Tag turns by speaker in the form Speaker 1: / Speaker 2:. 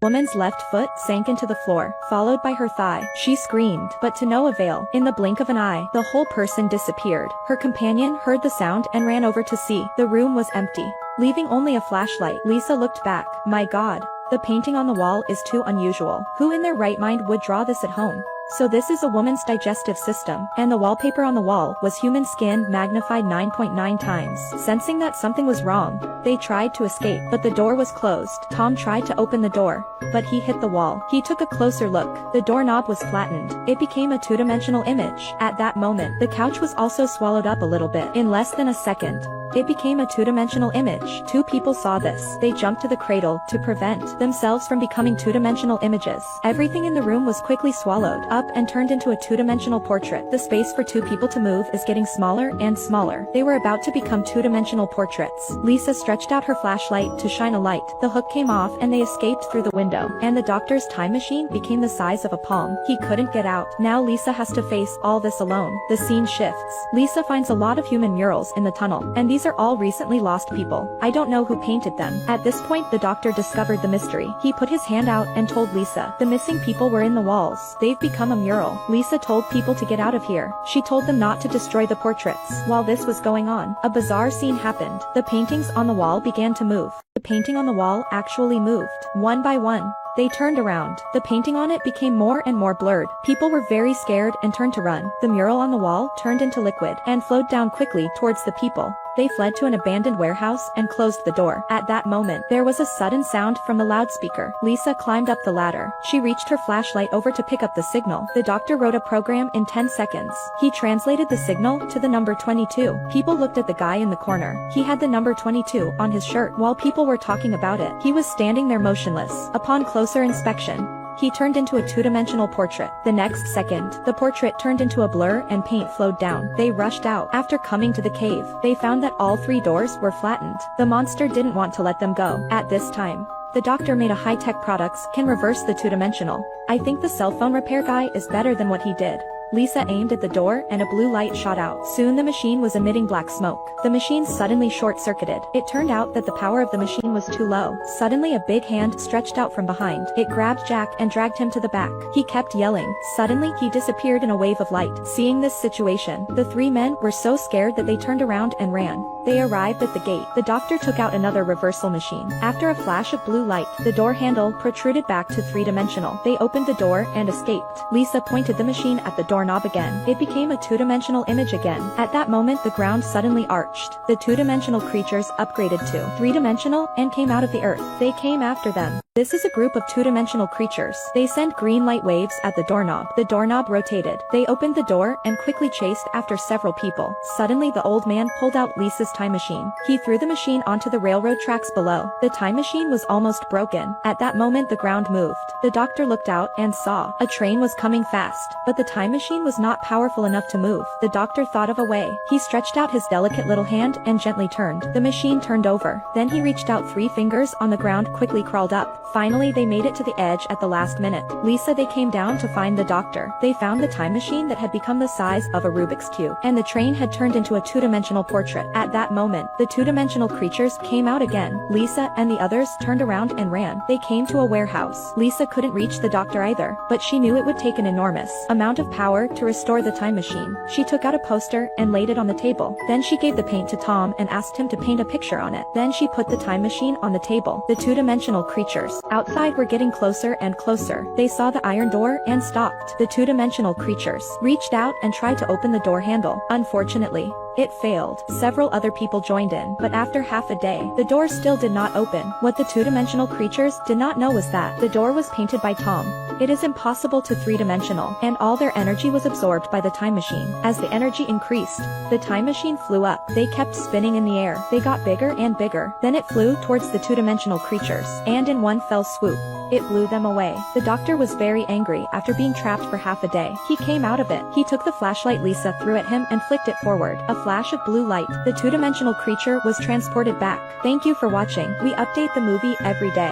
Speaker 1: Woman's left foot sank into the floor, followed by her thigh. She screamed, but to no avail. In the blink of an eye, the whole person disappeared. Her companion heard the sound and ran over to see. The room was empty, leaving only a flashlight. Lisa looked back. My God, the painting on the wall is too unusual. Who in their right mind would draw this at home? So this is a woman's digestive system, and the wallpaper on the wall was human skin magnified 9.9 times. Sensing that something was wrong, they tried to escape, but the door was closed. Tom tried to open the door, but he hit the wall. He took a closer look. The doorknob was flattened. It became a two-dimensional image. At that moment, the couch was also swallowed up a little bit. In less than a second, it became a two-dimensional image. Two people saw this. They jumped to the cradle to prevent themselves from becoming two-dimensional images. Everything in the room was quickly swallowed up and turned into a two-dimensional portrait. The space for two people to move is getting smaller and smaller. They were about to become two-dimensional portraits. Lisa stretched out her flashlight to shine a light. The hook came off and they escaped through the window. And the doctor's time machine became the size of a palm. He couldn't get out. Now Lisa has to face all this alone. The scene shifts. Lisa finds a lot of human murals in the tunnel, and these are all recently lost people. I don't know who painted them. At this point, the doctor discovered the mystery. He put his hand out and told Lisa, the missing people were in the walls. They've become a mural. Lisa told people to get out of here. She told them not to destroy the portraits. While this was going on, a bizarre scene happened. The paintings on the wall began to move. The painting on the wall actually moved. One by one, they turned around. The painting on it became more and more blurred. People were very scared and turned to run. The mural on the wall turned into liquid and flowed down quickly towards the people. They fled to an abandoned warehouse and closed the door. At that moment, there was a sudden sound from the loudspeaker. Lisa climbed up the ladder. She reached her flashlight over to pick up the signal. The doctor wrote a program in 10 seconds. He translated the signal to the number 22. People looked at the guy in the corner. He had the number 22 on his shirt. While people were talking about it, he was standing there motionless. Upon closer inspection, he turned into a two-dimensional portrait. The next second, the portrait turned into a blur and paint flowed down. They rushed out. After coming to the cave, they found that all three doors were flattened. The monster didn't want to let them go. At this time, the doctor made a high-tech products can reverse the two-dimensional. I think the cell phone repair guy is better than what he did. Lisa aimed at the door and a blue light shot out. Soon the machine was emitting black smoke. The machine suddenly short-circuited. It turned out that the power of the machine was too low. Suddenly a big hand stretched out from behind. It grabbed Jack and dragged him to the back. He kept yelling. Suddenly he disappeared in a wave of light. Seeing this situation, the three men were so scared that they turned around and ran. They arrived at the gate. The doctor took out another reversal machine. After a flash of blue light, the door handle protruded back to three-dimensional. They opened the door and escaped. Lisa pointed the machine at the doorknob again. It became a two-dimensional image again. At that moment, the ground suddenly arched. The two-dimensional creatures upgraded to three-dimensional and came out of the earth. They came after them. This is a group of two-dimensional creatures. They sent green light waves at the doorknob. The doorknob rotated. They opened the door and quickly chased after several people. Suddenly the old man pulled out Lisa's time machine. He threw the machine onto the railroad tracks below. The time machine was almost broken. At that moment the ground moved. The doctor looked out and saw a train was coming fast, but the time machine was not powerful enough to move. The doctor thought of a way. He stretched out his delicate little hand and gently turned. The machine turned over. Then he reached out 3 fingers on the ground, quickly crawled up. Finally they made it to the edge at the last minute. Lisa, they came down to find the doctor. They found the time machine that had become the size of a Rubik's Cube, and the train had turned into a two-dimensional portrait. At that moment, the two-dimensional creatures came out again. Lisa and the others turned around and ran. They came to a warehouse. Lisa couldn't reach the doctor either, but she knew it would take an enormous amount of power to restore the time machine. She took out a poster and laid it on the table. Then she gave the paint to Tom and asked him to paint a picture on it. Then she put the time machine on the table. The two-dimensional creatures outside were getting closer and closer. They saw the iron door and stopped. The two-dimensional creatures reached out and tried to open the door handle. Unfortunately, it failed. Several other people joined in, but after half a day, the door still did not open. What the two-dimensional creatures did not know was that the door was painted by Tom. It is impossible to three-dimensional, and all their energy was absorbed by the time machine. As the energy increased, the time machine flew up. They kept spinning in the air. They got bigger and bigger. Then it flew towards the two-dimensional creatures, and in one fell swoop, it blew them away. The doctor was very angry after being trapped for half a day. He came out of it. He took the flashlight Lisa threw at him and flicked it forward. A flash of blue light. The two-dimensional creature was transported back. Thank you for watching. We update the movie every day.